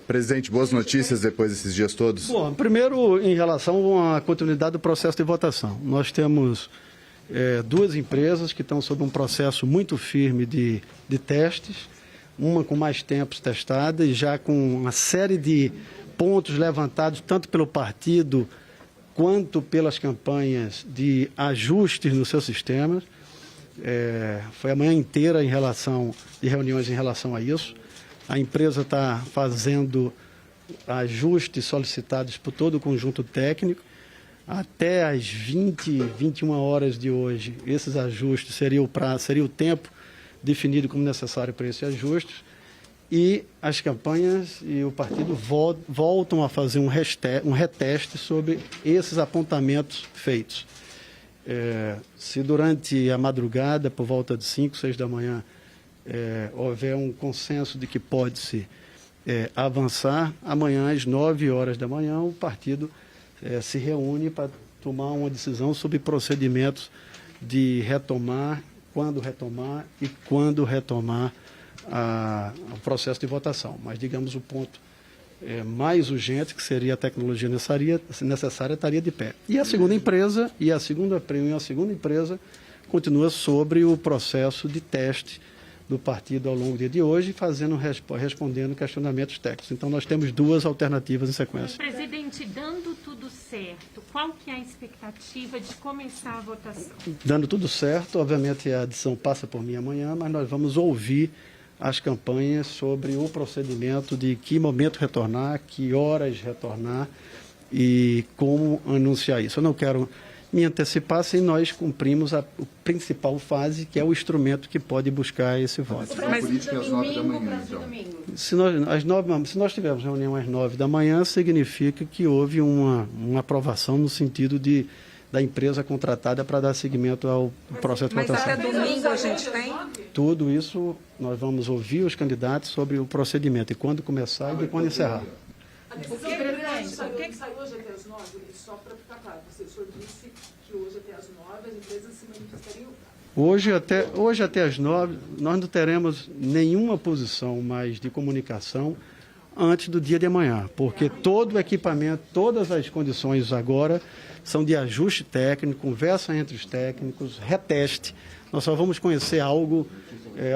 Presidente, boas notícias depois desses dias todos? Bom, primeiro, em relação à continuidade do processo de votação. Nós temos duas empresas que estão sob um processo muito firme de testes, uma com mais tempos testada e já com uma série de pontos levantados, tanto pelo partido quanto pelas campanhas de ajustes no seu sistema. Foi a manhã inteira de reuniões em relação a isso. A empresa está fazendo ajustes solicitados por todo o conjunto técnico. Até às 21 horas de hoje, esses ajustes seria o tempo definido como necessário para esses ajustes. E as campanhas e o partido voltam a fazer um reteste sobre esses apontamentos feitos. Se durante a madrugada, por volta de 5, 6 da manhã, houver um consenso de que pode-se avançar, amanhã às 9 horas da manhã o partido se reúne para tomar uma decisão sobre procedimentos de retomar, quando retomar o processo de votação. Mas, digamos, o ponto mais urgente, que seria a tecnologia necessária, estaria de pé. E a segunda empresa, continua sobre o processo de teste do partido ao longo do dia de hoje, respondendo questionamentos técnicos. Então, nós temos duas alternativas em sequência. Presidente, dando tudo certo, qual que é a expectativa de começar a votação? Dando tudo certo, obviamente a decisão passa por mim amanhã, mas nós vamos ouvir as campanhas sobre o procedimento de que momento retornar, que horas retornar e como anunciar isso. Eu não quero me antecipar se nós cumprimos a principal fase, que é o instrumento que pode buscar esse voto. Mas política às 9 da manhã, então. Se nós tivermos reunião às 9 da manhã, significa que houve uma aprovação no sentido da empresa contratada para dar seguimento ao processo de votação. Mas até domingo a gente tem? Tudo isso, nós vamos ouvir os candidatos sobre o procedimento, e quando começar e quando encerrar. A decisão saiu hoje até as 9, só para ficar claro, o senhor disse que hoje até as 9 as empresas se manifestariam. Hoje até as 9, nós não teremos nenhuma posição mais de comunicação antes do dia de amanhã, porque todo o equipamento, todas as condições agora são de ajuste técnico, conversa entre os técnicos, reteste. Nós só vamos conhecer algo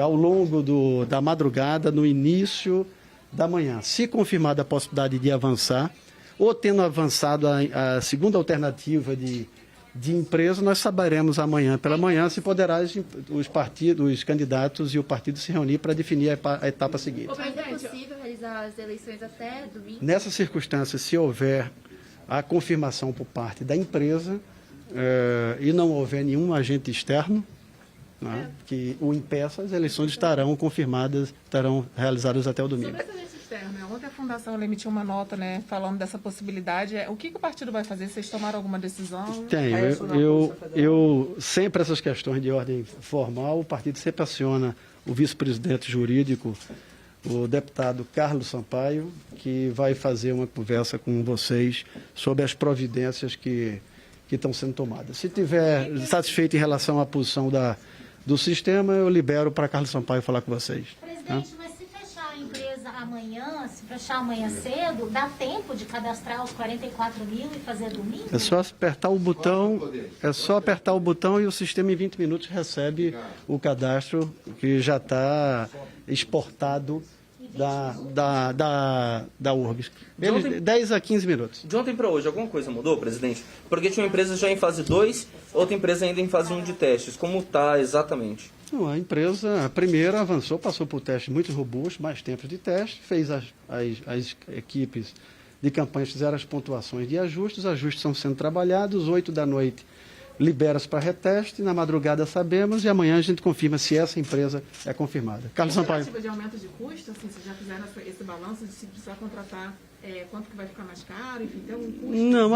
ao longo da madrugada, no início da manhã. Se confirmada a possibilidade de avançar, ou tendo avançado a segunda alternativa de empresa, nós saberemos amanhã pela manhã se poderá os candidatos e o partido se reunir para definir a etapa seguinte. Mas é possível realizar as eleições até domingo? Nessa circunstância, se houver a confirmação por parte da empresa e não houver nenhum agente externo que o impeça, as eleições estarão confirmadas, estarão realizadas até o domingo. Sobre essa agente externa, ontem a Fundação emitiu uma nota, falando dessa possibilidade. O que o partido vai fazer? Vocês tomaram alguma decisão? Eu sempre essas questões de ordem formal, o partido sempre aciona o vice-presidente jurídico, o deputado Carlos Sampaio, que vai fazer uma conversa com vocês sobre as providências que estão sendo tomadas. Se estiver satisfeito em relação à posição do sistema, eu libero para Carlos Sampaio falar com vocês. Presidente, mas se fechar a empresa amanhã, se fechar amanhã cedo, dá tempo de cadastrar os 44 mil e fazer domingo? É só apertar o botão e o sistema em 20 minutos recebe o cadastro que já está exportado da URBS. 10 a 15 minutos. De ontem para hoje, alguma coisa mudou, presidente? Porque tinha uma empresa já em fase 2, outra empresa ainda em fase 1 de testes. Como está exatamente? Não, a empresa, a primeira, avançou, passou por testes muito robustos, mais tempos de teste, fez as equipes de campanha, fizeram as pontuações de ajustes, os ajustes estão sendo trabalhados, 8 da noite libera-se para reteste, na madrugada sabemos, e amanhã a gente confirma se essa empresa é confirmada. Carlos Sampaio. Expectativa de aumento de custo, assim, vocês já fizeram esse balanço de se precisar contratar, quanto que vai ficar mais caro, enfim, tem um custo? Não,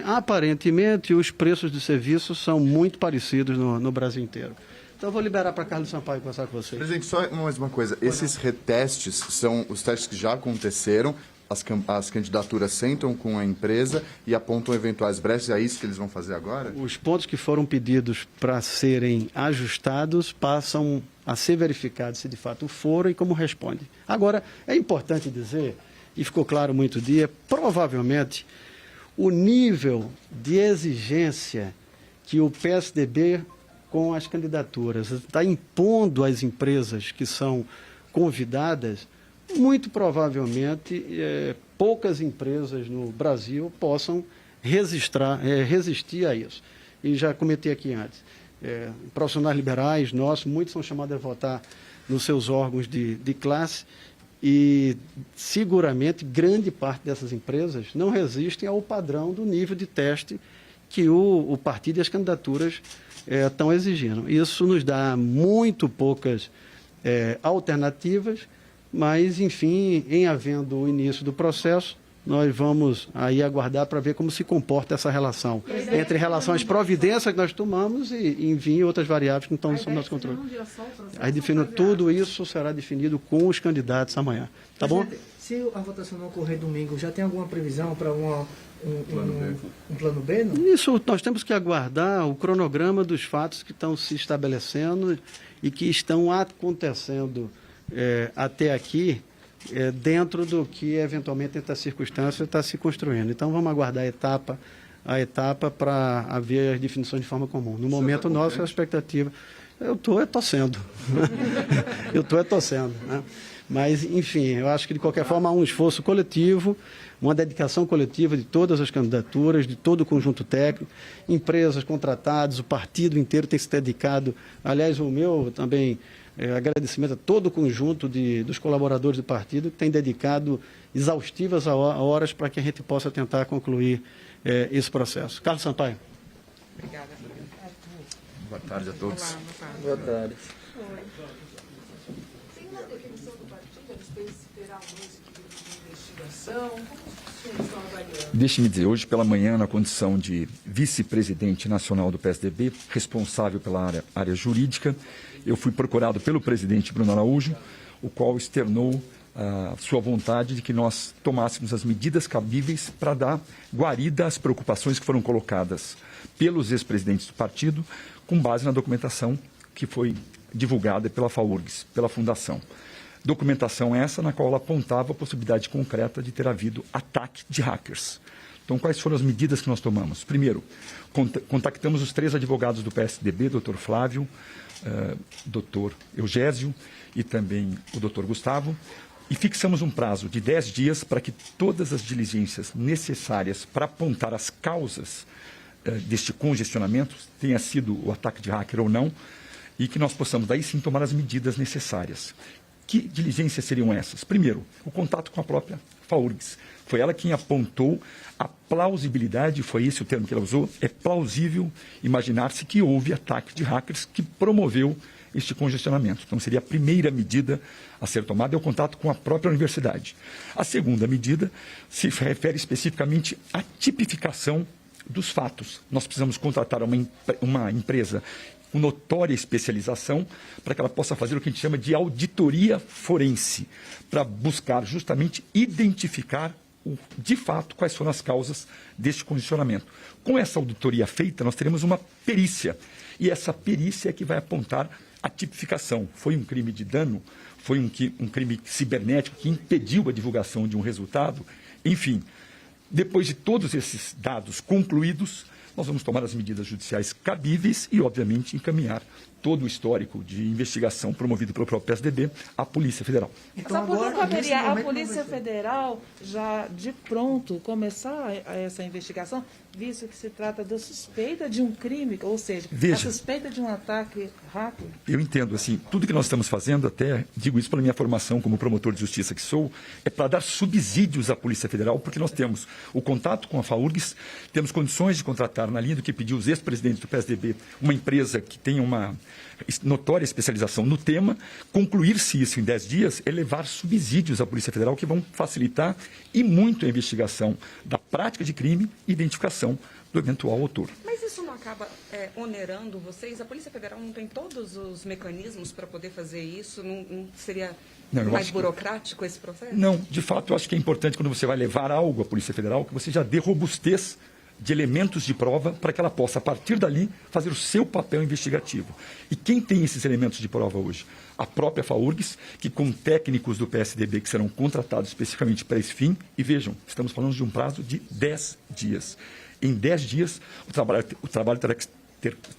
aparentemente os preços de serviços são muito parecidos no Brasil inteiro. Então eu vou liberar para Carlos Sampaio conversar com vocês. Presidente, só mais uma coisa. Esses retestes são os testes que já aconteceram as candidaturas sentam com a empresa e apontam eventuais brechas. É isso que eles vão fazer agora? Os pontos que foram pedidos para serem ajustados passam a ser verificados se de fato foram e como responde. Agora, é importante dizer, e ficou claro muito dia, provavelmente o nível de exigência que o PSDB com as candidaturas está impondo às empresas que são convidadas, muito provavelmente poucas empresas no Brasil possam resistir a isso. E já comentei aqui antes, profissionais liberais nossos, muitos são chamados a votar nos seus órgãos de classe e seguramente grande parte dessas empresas não resistem ao padrão do nível de teste que o partido e as candidaturas estão exigindo. Isso nos dá muito poucas alternativas, mas, enfim, em havendo o início do processo, nós vamos aí aguardar para ver como se comporta essa relação, entre relação às providências que nós tomamos e, enfim, outras variáveis que não estão sob nosso controle. Aí, tudo isso será definido com os candidatos amanhã. Tá bom? Se a votação não ocorrer domingo, já tem alguma previsão para um plano B? Não? Isso nós temos que aguardar o cronograma dos fatos que estão se estabelecendo e que estão acontecendo até aqui, dentro do que eventualmente essa circunstância está se construindo. Então vamos aguardar a etapa para haver as definições de forma comum. No momento nosso, a expectativa... Eu estou torcendo. Eu estou torcendo. Né? Mas, enfim, eu acho que, de qualquer forma, há um esforço coletivo, uma dedicação coletiva de todas as candidaturas, de todo o conjunto técnico, empresas contratadas, o partido inteiro tem se dedicado. Aliás, o meu também agradecimento a todo o conjunto dos colaboradores do partido que tem dedicado exaustivas horas para que a gente possa tentar concluir esse processo. Carlos Sampaio. Obrigada. Boa tarde a todos. Boa tarde. Tem uma definição do partido a respeito de terá um mês de investigação? Como os senhores estão avaliando? Deixe-me dizer, hoje pela manhã, na condição de vice-presidente nacional do PSDB, responsável pela área jurídica, eu fui procurado pelo presidente Bruno Araújo, o qual externou a sua vontade de que nós tomássemos as medidas cabíveis para dar guarida às preocupações que foram colocadas pelos ex-presidentes do partido, com base na documentação que foi divulgada pela FAURGS, pela Fundação. Documentação essa na qual ela apontava a possibilidade concreta de ter havido ataque de hackers. Então, quais foram as medidas que nós tomamos? Primeiro, contactamos os 3 advogados do PSDB, Dr. Flávio, Dr. Eugésio e também o Dr. Gustavo, e fixamos um prazo de 10 dias para que todas as diligências necessárias para apontar as causas deste congestionamento, tenha sido o ataque de hacker ou não, e que nós possamos daí sim tomar as medidas necessárias. Que diligências seriam essas? Primeiro, o contato com a própria FAURGS. Foi ela quem apontou a plausibilidade, foi esse o termo que ela usou, é plausível imaginar-se que houve ataque de hackers que promoveu este congestionamento. Então, seria a primeira medida a ser tomada, é o contato com a própria universidade. A segunda medida se refere especificamente à tipificação dos fatos. Nós precisamos contratar uma empresa com notória especialização para que ela possa fazer o que a gente chama de auditoria forense, para buscar justamente identificar de fato quais foram as causas deste congestionamento. Com essa auditoria feita, nós teremos uma perícia, e essa perícia é que vai apontar a tipificação. Foi um crime de dano? Foi um crime cibernético que impediu a divulgação de um resultado? Enfim, depois de todos esses dados concluídos, nós vamos tomar as medidas judiciais cabíveis e, obviamente, encaminhar todo o histórico de investigação promovido pelo próprio PSDB à Polícia Federal. Então, mas por que caberia a Polícia Federal já de pronto começar essa investigação, visto que se trata da suspeita de um crime, ou seja, a suspeita de um ataque hacker? Eu entendo, assim, tudo que nós estamos fazendo, até digo isso pela minha formação como promotor de justiça que sou, é para dar subsídios à Polícia Federal, porque nós temos o contato com a FAURGS, temos condições de contratar, na linha do que pediu os ex-presidentes do PSDB, uma empresa que tenha uma notória especialização no tema, concluir-se isso em 10 dias, é levar subsídios à Polícia Federal que vão facilitar e muito a investigação da prática de crime e identificação do eventual autor. Mas isso não acaba onerando vocês? A Polícia Federal não tem todos os mecanismos para poder fazer isso? Não seria mais burocrático esse processo? Não, de fato, eu acho que é importante quando você vai levar algo à Polícia Federal que você já dê robustez de elementos de prova para que ela possa, a partir dali, fazer o seu papel investigativo. E quem tem esses elementos de prova hoje? A própria FAURGS, que com técnicos do PSDB que serão contratados especificamente para esse fim, e vejam, estamos falando de um prazo de 10 dias. Em 10 dias, o trabalho terá que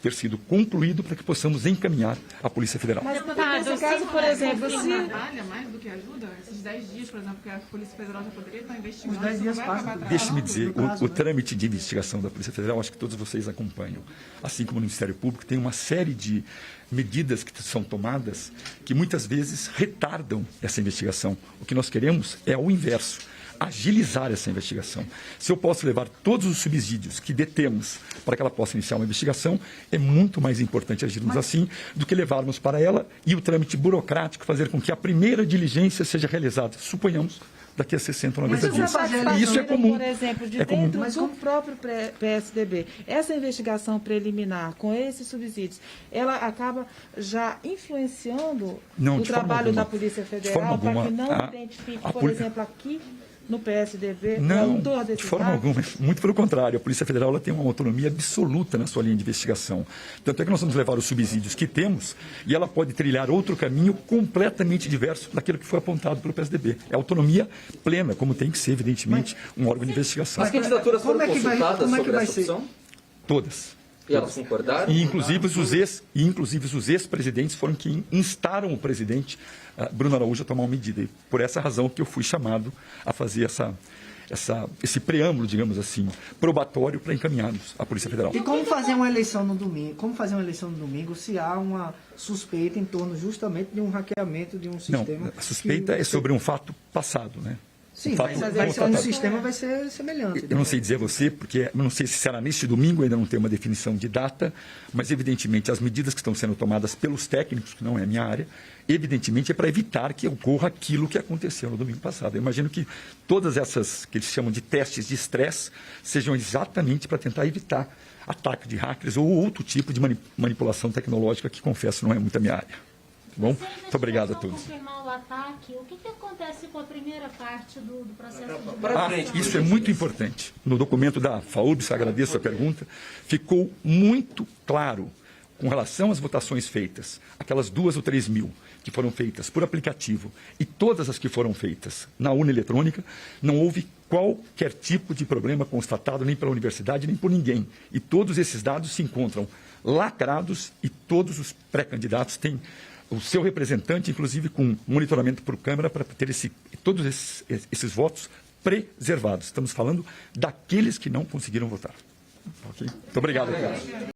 ter sido concluído para que possamos encaminhar à Polícia Federal. Mas nesse caso, por exemplo, se... trabalha mais do que ajuda? Esses 10 dias, por exemplo, que a Polícia Federal já poderia estar investigando. Os 10 dias passam. Deixe-me dizer, o trâmite de investigação da Polícia Federal, acho que todos vocês acompanham, assim como no Ministério Público, tem uma série de medidas que são tomadas que muitas vezes retardam essa investigação. O que nós queremos é o inverso. Agilizar essa investigação. Se eu posso levar todos os subsídios que detemos para que ela possa iniciar uma investigação, é muito mais importante agirmos assim do que levarmos para ela e o trâmite burocrático fazer com que a primeira diligência seja realizada, suponhamos, daqui a 60 ou 90 dias. E isso é comum. Por exemplo, de dentro do próprio PSDB, essa investigação preliminar com esses subsídios, ela acaba já influenciando o trabalho da Polícia Federal para que não identifique, por exemplo, aqui no PSDB, o autor desse de forma alguma. Muito pelo contrário, a Polícia Federal ela tem uma autonomia absoluta na sua linha de investigação. Tanto é que nós vamos levar os subsídios que temos e ela pode trilhar outro caminho completamente diverso daquilo que foi apontado pelo PSDB. É autonomia plena, como tem que ser, evidentemente, um órgão de investigação. As candidaturas foram consultadas sobre essa opção? Todas. E elas concordaram? E inclusive os ex-presidentes foram quem instaram o presidente Bruno Araújo a tomar uma medida. E por essa razão que eu fui chamado a fazer esse preâmbulo, digamos assim, probatório para encaminhá-los à Polícia Federal. E como fazer uma eleição no domingo? Como fazer uma eleição no domingo se há uma suspeita em torno justamente de um hackeamento de um sistema? Não, a suspeita é sobre um fato passado, né? Sim, mas o sistema vai ser semelhante. Eu não sei dizer a você, porque eu não sei se será neste domingo, ainda não tem uma definição de data, mas evidentemente as medidas que estão sendo tomadas pelos técnicos, que não é a minha área, evidentemente é para evitar que ocorra aquilo que aconteceu no domingo passado. Eu imagino que todas essas, que eles chamam de testes de estresse, sejam exatamente para tentar evitar ataque de hackers ou outro tipo de manipulação tecnológica que, confesso, não é muito a minha área. Bom, muito obrigado a todos. Confirmar o ataque, o que acontece com a primeira parte do processo de isso é muito importante. No documento da FAURGS, agradeço a pergunta, ficou muito claro com relação às votações feitas, aquelas 2 ou 3 mil que foram feitas por aplicativo e todas as que foram feitas na urna eletrônica, não houve qualquer tipo de problema constatado nem pela universidade nem por ninguém. E todos esses dados se encontram lacrados e todos os pré-candidatos têm o seu representante, inclusive com monitoramento por câmera, para ter todos esses votos preservados. Estamos falando daqueles que não conseguiram votar. Okay? Muito obrigado, Carlos.